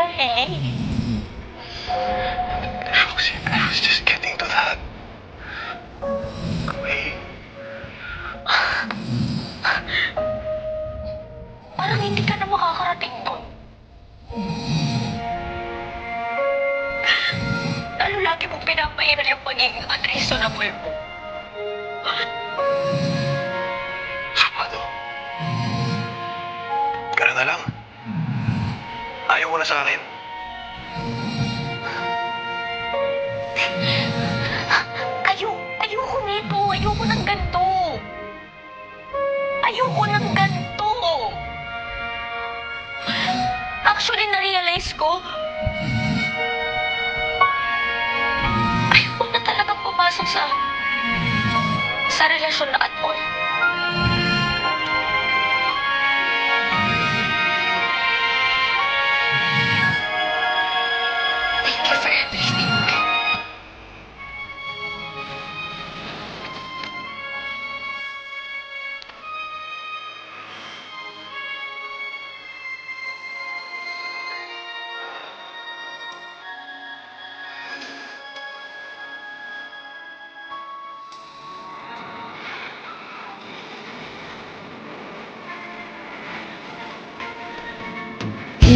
eh. Rosie, I was just getting to that. Wait. Parang hindi ka na makakarating doon. Lalo lagi mong pinapairal yung pagiging unreasonable mo. Sabado. Ganun na lang. Ayaw mo na sa akin. Ayoko nito. Ayoko ng ganito. Ayoko ng ganito. Actually, na-realize ko, ayoko na talagang pumasok sa relasyon na at all.